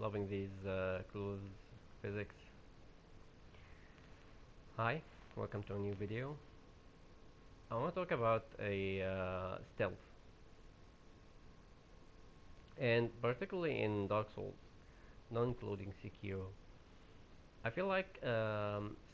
Loving these clues, physics. Hi, welcome to a new video. I want to talk about a stealth, and particularly in Dark Souls, not including Sekiro. I feel like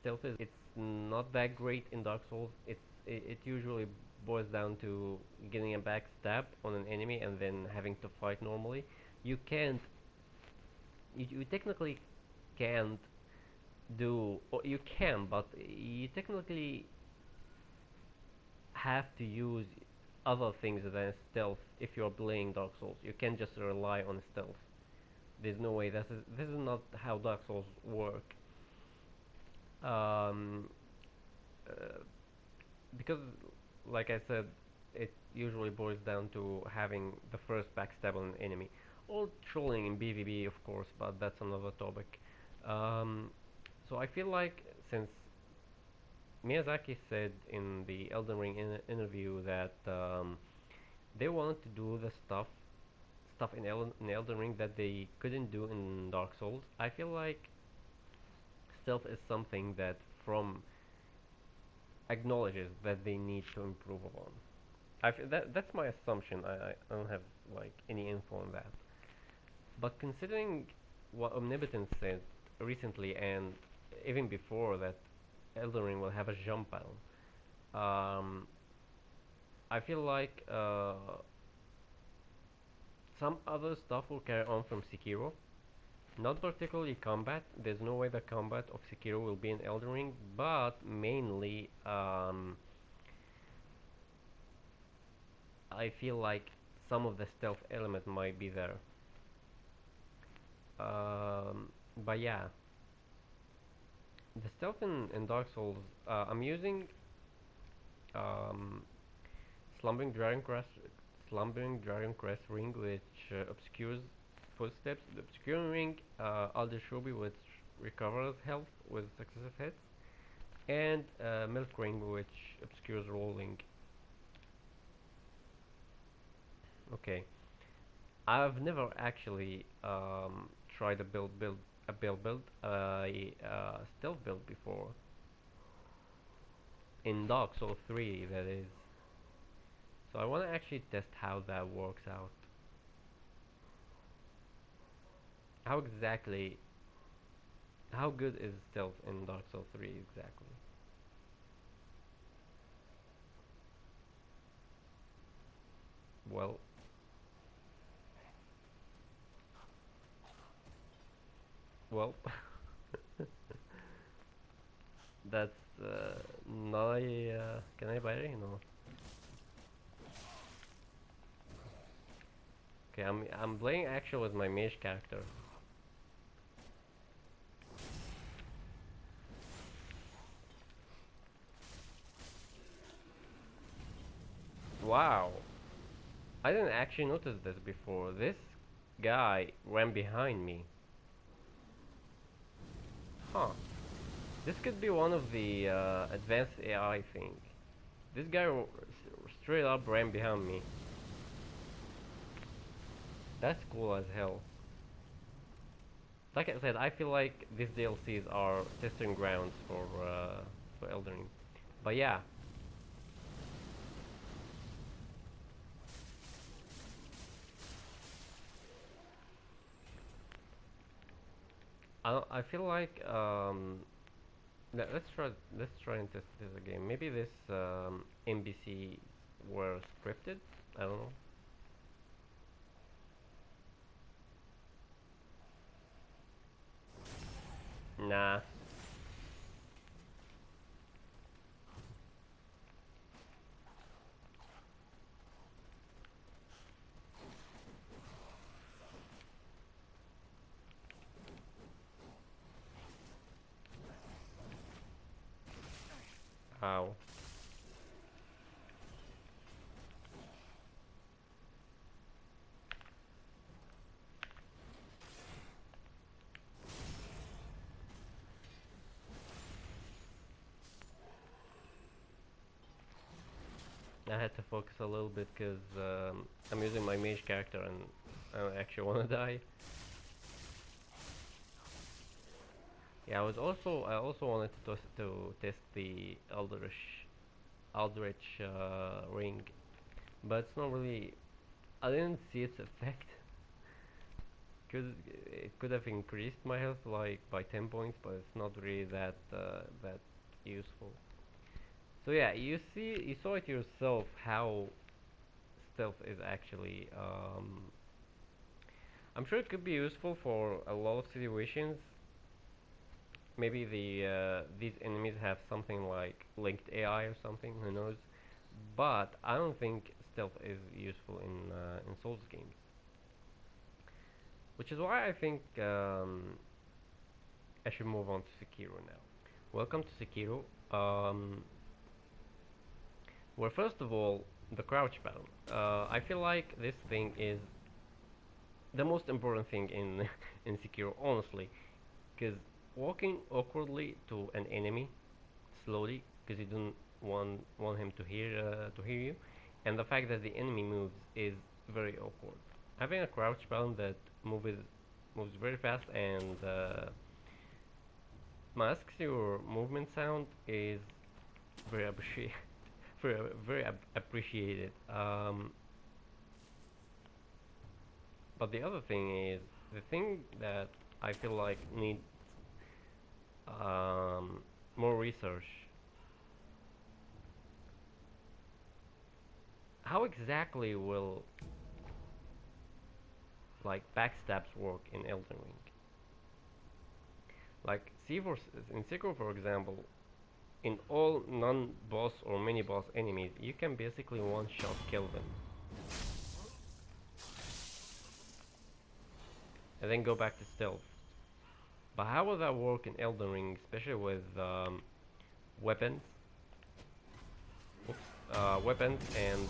stealth is it's not that great in Dark Souls. It usually boils down to getting a backstab on an enemy and then having to fight normally. You can't, you technically can't do, or you can, but you technically have to use other things than stealth if you're playing Dark Souls. You can't just rely on stealth. There's no way. This is not how Dark Souls work. Um, uh, because, like I said, it usually boils down to having the first backstab on an enemy, or trolling in PvP, of course, but that's another topic. Um, so I feel like since Miyazaki said in the Elden Ring interview that they wanted to do the stuff in Elden Ring that they couldn't do in Dark Souls. I feel like stealth is something that From acknowledges that they need to improve upon. That's my assumption. I don't have like any info on that. But considering what Omnipotence said recently and even before that Elden Ring will have a jump battle, I feel like some other stuff will carry on from Sekiro. Not particularly combat. There's no way the combat of Sekiro will be in Elden Ring, but mainly I feel like some of the stealth element might be there. But yeah, the stealth in Dark Souls, I'm using um, Slumbering Dragon Crest, Slumbering Dragon Crest ring, which obscures footsteps. The obscuring ring, Alder Shobi, which recovers health with successive hits, and Milk ring, which obscures rolling. Okay, I've never actually tried a stealth build before in Dark Souls 3, that is. So I want to actually test how that works out. How exactly, how good is stealth in Dark Souls 3 exactly? Well, well, that's not a. Can I buy it? No. Okay, I'm playing actual with my mage character. Wow, I didn't actually notice this before. This guy ran behind me. Huh. This could be one of the advanced AI thing. This guy straight up ran behind me. That's cool as hell. Like I said, I feel like these DLCs are testing grounds for Elden Ring. But yeah, I feel like let's try and test this again. Maybe this NPC were scripted. I don't know. Nah. How? I had to focus a little bit because I'm using my mage character and I don't actually want to die. Yeah, I also wanted to test the Eldritch ring, but it's not really. I didn't see its effect. It could have increased my health like by 10 points, but it's not really that useful. So yeah, you saw it yourself how stealth is actually. I'm sure it could be useful for a lot of situations. Maybe these enemies have something like linked AI or something. Who knows? But I don't think stealth is useful in Souls games, which is why I think I should move on to Sekiro now. Welcome to Sekiro. Um, well, first of all, the crouch button. I feel like this thing is the most important thing in in Sekiro, honestly, because walking awkwardly to an enemy slowly, because you don't want him to hear you, and the fact that the enemy moves is very awkward. Having a crouch button that moves very fast and masks your movement sound is very appreciated. Very appreciated. But the other thing is the thing that I feel like needs um, more research. How exactly will like backstabs work in Elden Ring? Like in Sekiro, for example, in all non-boss or mini-boss enemies, you can basically one-shot kill them and then go back to stealth. But how will that work in Elden Ring, especially with weapons? Oops, weapons and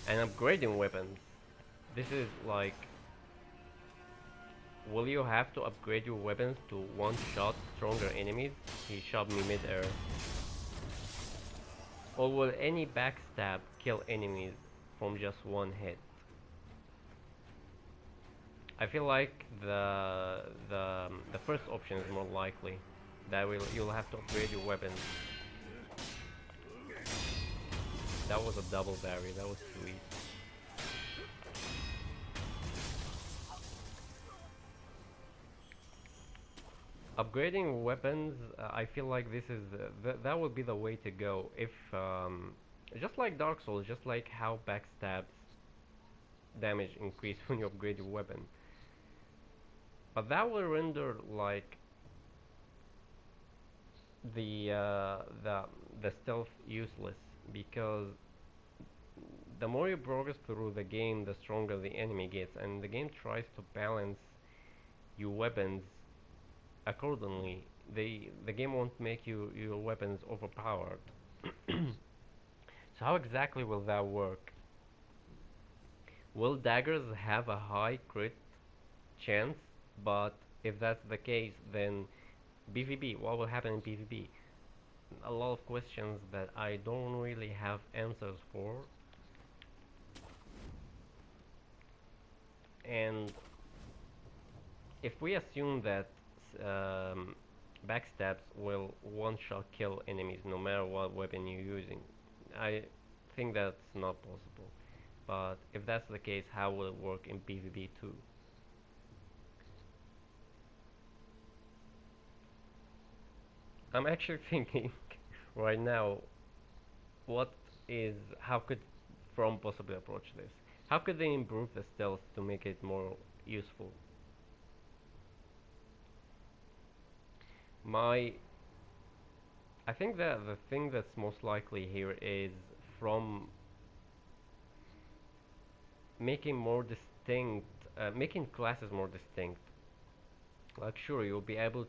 upgrading weapons. This is like, will you have to upgrade your weapons to one-shot stronger enemies? He shot me mid-air. Or will any backstab kill enemies from just one hit? I feel like the first option is more likely. That will you'll have to upgrade your weapons. That was a double barrier. That was sweet. Upgrading weapons, I feel like this is that would be the way to go. If just like Dark Souls, just like how backstabs damage increase when you upgrade your weapon, but that will render like the uh, the the stealth useless because the more you progress through the game, the stronger the enemy gets, and the game tries to balance your weapons accordingly. The game won't make your weapons overpowered. So how exactly will that work? Will daggers have a high crit chance? But if that's the case, then PvP, what will happen in PvP? A lot of questions that I don't really have answers for. And if we assume that um, backstabs will one-shot kill enemies no matter what weapon you're using, I think that's not possible. But if that's the case, how will it work in PvP too? I'm actually thinking right now, what is how could From possibly approach this? How could they improve the stealth to make it more useful? My I think that the thing that's most likely here is from making more distinct, making classes more distinct. Like sure, you'll be able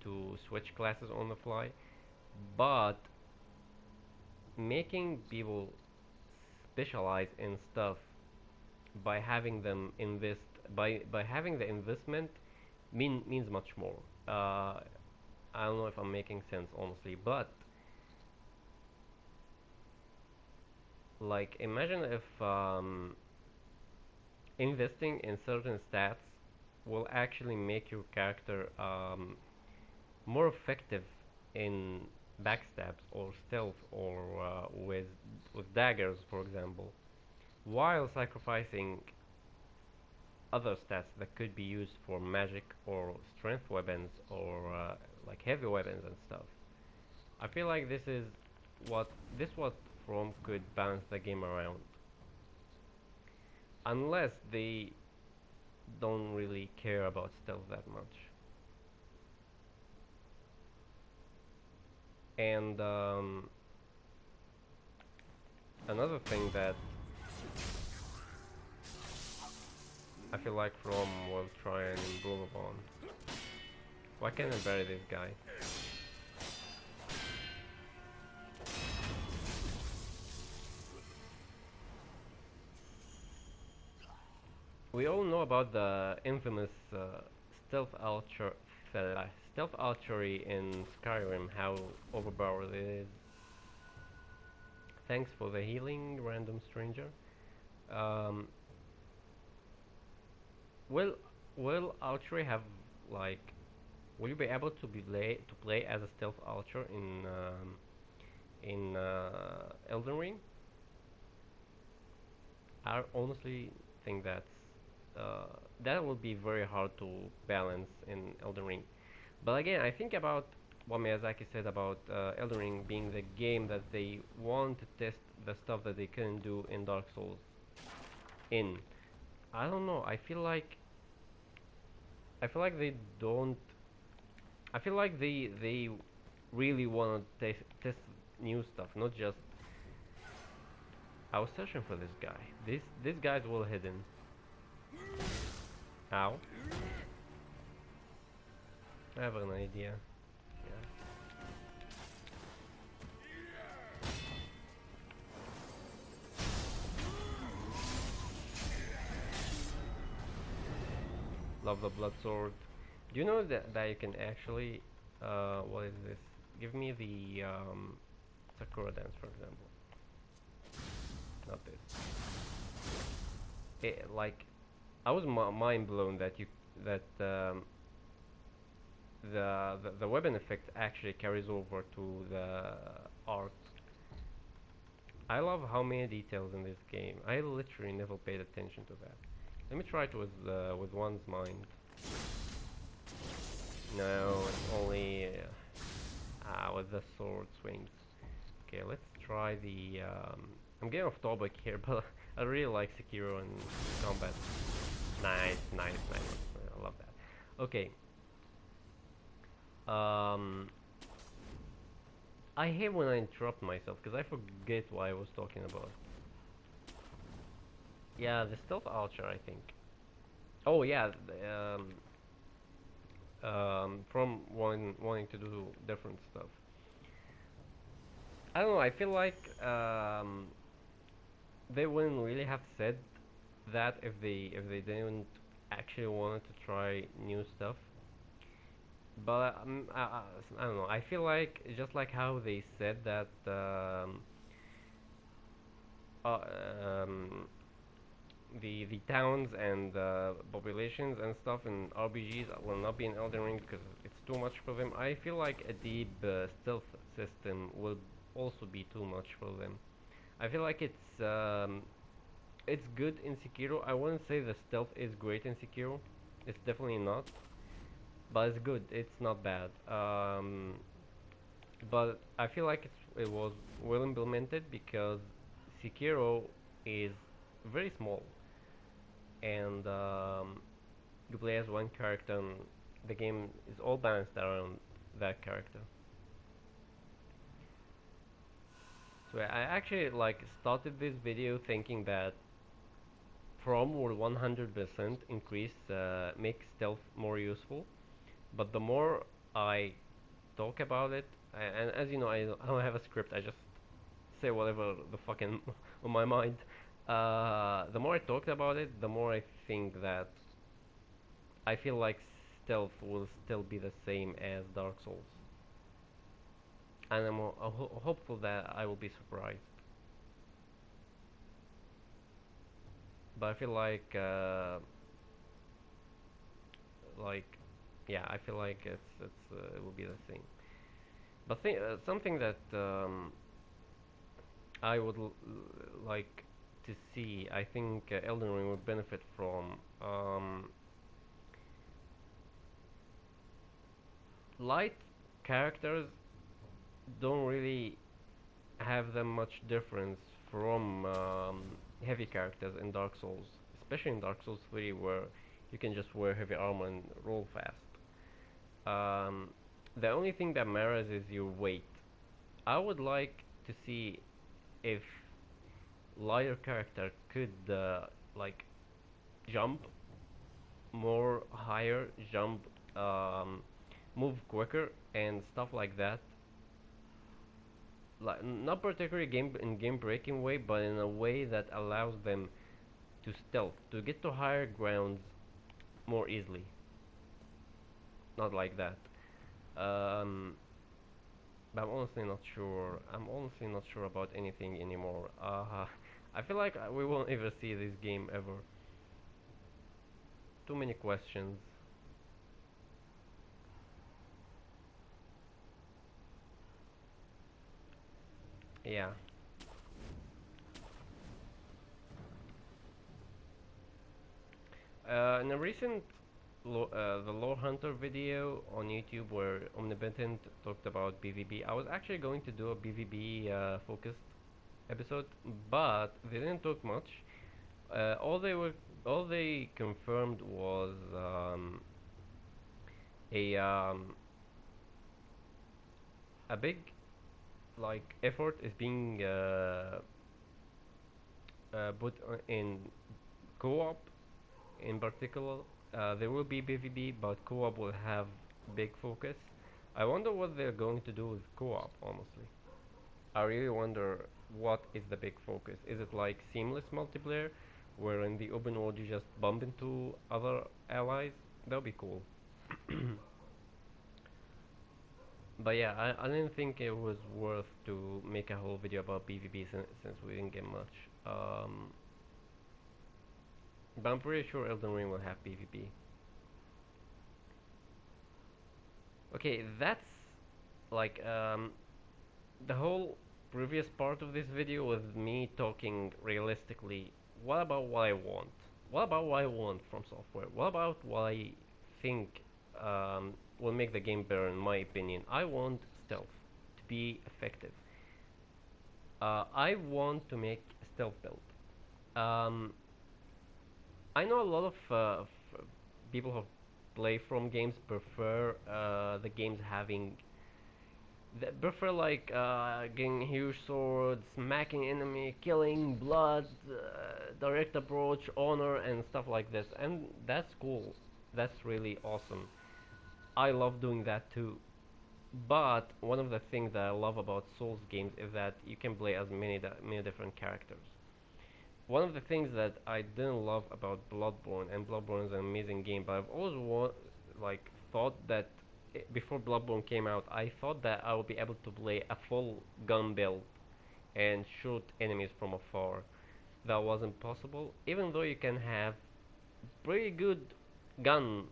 to switch classes on the fly, but making people specialize in stuff by having them invest by having the investment means much more. I don't know if I'm making sense honestly, but like imagine if investing in certain stats will actually make your character more effective in backstabs or stealth or with daggers, for example, while sacrificing other stats that could be used for magic or strength weapons or like heavy weapons and stuff. I feel like this what From could balance the game around, unless they don't really care about stealth that much. And another thing that I feel like From will try and improve upon. Why can't I bury this guy? We all know about the infamous stealth archer, stealth archery in Skyrim, how overpowered it is. Thanks for the healing, random stranger. Um, will will archery have like? Will you be able to play as a stealth archer in Elden Ring? I honestly think uh, that will be very hard to balance in Elden Ring. But again, I think about what Miyazaki said about Elden Ring being the game that they want to test the stuff that they couldn't do in Dark Souls. In I don't know. I feel like they don't. I feel like they really want to test new stuff, not just. I was searching for this guy. This guy's well hidden. Ow. I have an idea. Yeah. Love the blood sword. Do you know that you can actually what is this? Give me the Sakura dance, for example. Not this. Like I was mind blown that you that the weapon effect actually carries over to the art. I love how many details in this game. I literally never paid attention to that. Let me try it with one's mind. No, it's only with the sword swings. Okay, let's try the. I'm getting off topic here, but I really like Sekiro and combat. Nice, nice, nice. I love that. Okay. Um, I hate when I interrupt myself because I forget what I was talking about. Yeah, the stealth archer, I think. Oh yeah, from wanting to do different stuff. I don't know. I feel like they wouldn't really have said that if they didn't actually wanted to try new stuff. But I don't know. I feel like just like how they said that uh, um, the towns and populations and stuff in RPGs will not be in Elden Ring because it's too much for them. I feel like a deep stealth system will also be too much for them. I feel like it's good in Sekiro. I wouldn't say the stealth is great in Sekiro. It's definitely not, but it's good. It's not bad. But I feel like it was well implemented because Sekiro is very small and you play as one character and the game is all balanced around that character. So I actually like started this video thinking that From will 100% increase make stealth more useful, but the more I talk about it, and as you know, I don't have a script. I just say whatever the fucking on my mind. The more I talked about it, the more I think that I feel like stealth will still be the same as Dark Souls, and I'm hopeful that I will be surprised. but I feel like yeah, I feel like it will be the same. But something that I would like to see, I think Elden Ring would benefit from light characters don't really have that much difference from heavy characters in Dark Souls, especially in Dark Souls 3 where you can just wear heavy armor and roll fast. Um, the only thing that matters is your weight. I would like to see if lighter character could like jump more higher, jump, move quicker, and stuff like that. Like not particularly game breaking way, but in a way that allows them to stealth, to get to higher grounds more easily. Not like that. Um, but I'm honestly not sure. I'm honestly not sure about anything anymore. I feel like we won't ever see this game ever. Too many questions. Yeah. In a recent the Lore Hunter video on YouTube where Omnipotent talked about BVB, I was actually going to do a BVB focused episode, but they didn't talk much. Uh, all they were, all they confirmed was a um, a big like effort is being put in co-op in particular. There will be PvP, but co-op will have big focus. I wonder what they're going to do with co-op, honestly. I really wonder what is the big focus. Is it like seamless multiplayer, where in the open world you just bump into other allies? That would be cool. But yeah, I didn't think it was worth to make a whole video about PvP since we didn't get much. But I'm pretty sure Elden Ring will have PvP. Okay, that's like the whole previous part of this video was me talking realistically. What about what I want? What about what I want from software? What about what I think will make the game better in my opinion? I want stealth to be effective. I want to make a stealth build. Um, I know a lot of people who play from games prefer the games having prefer like getting huge swords, smacking enemy, killing, blood, direct approach, honor, and stuff like this, and that's cool. That's really awesome. I love doing that too. But one of the things that I love about Souls games is that you can play as many different characters. One of the things that I didn't love about Bloodborne, and Bloodborne is an amazing game, but I've always like thought that before Bloodborne came out, I thought that I would be able to play a full gun build and shoot enemies from afar. That wasn't possible, even though you can have pretty good gun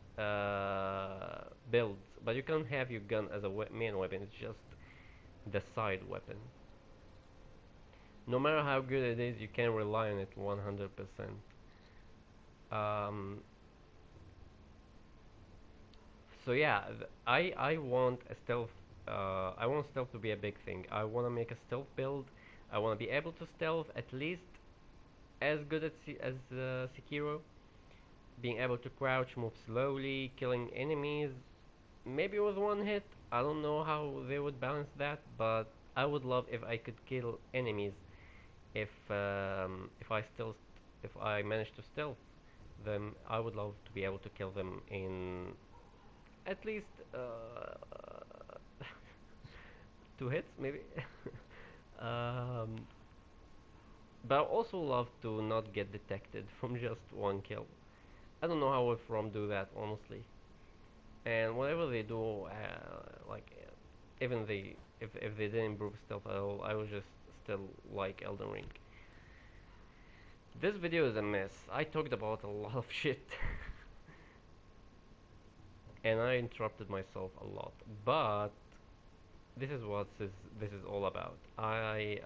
builds, but you can't have your gun as a main weapon. It's just the side weapon. No matter how good it is, you can't rely on it 100%. Um, so yeah, I want a stealth. I want stealth to be a big thing. I want to make a stealth build. I want to be able to stealth at least as good as Sekiro. Being able to crouch, move slowly, killing enemies, maybe with one hit. I don't know how they would balance that, but I would love if I could kill enemies if I still if I manage to stealth them. I would love to be able to kill them in at least two hits, maybe. um, but I also love to not get detected from just one kill. I don't know how From do that honestly. And whatever they do, even they if they didn't improve stealth at all, I would just still like Elden Ring. This video is a mess. I talked about a lot of shit and I interrupted myself a lot. But this is what this is all about. I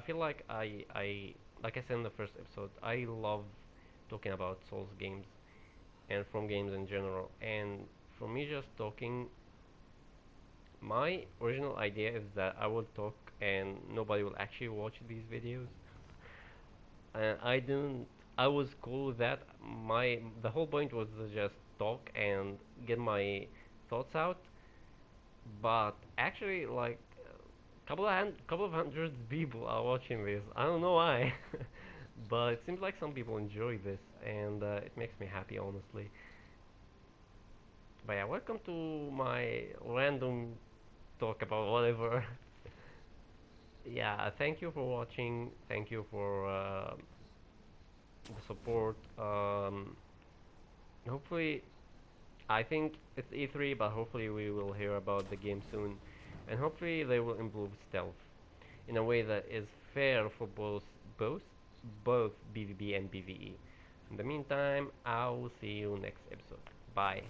feel like like I said in the first episode, I love talking about Souls games and from games in general. And for me, just talking, my original idea is that I will talk and nobody will actually watch these videos. And I didn't. I was cool with that. The whole point was to just talk and get my thoughts out. But actually, like couple of hundred people are watching this. I don't know why, but it seems like some people enjoy this, and it makes me happy, honestly. But yeah, welcome to my random talk about whatever. Yeah, thank you for watching. Thank you for the support. Hopefully, I think it's E3, but hopefully we will hear about the game soon, and hopefully they will improve stealth in a way that is fair for both both PvP and PvE. In the meantime, I will see you next episode. Bye.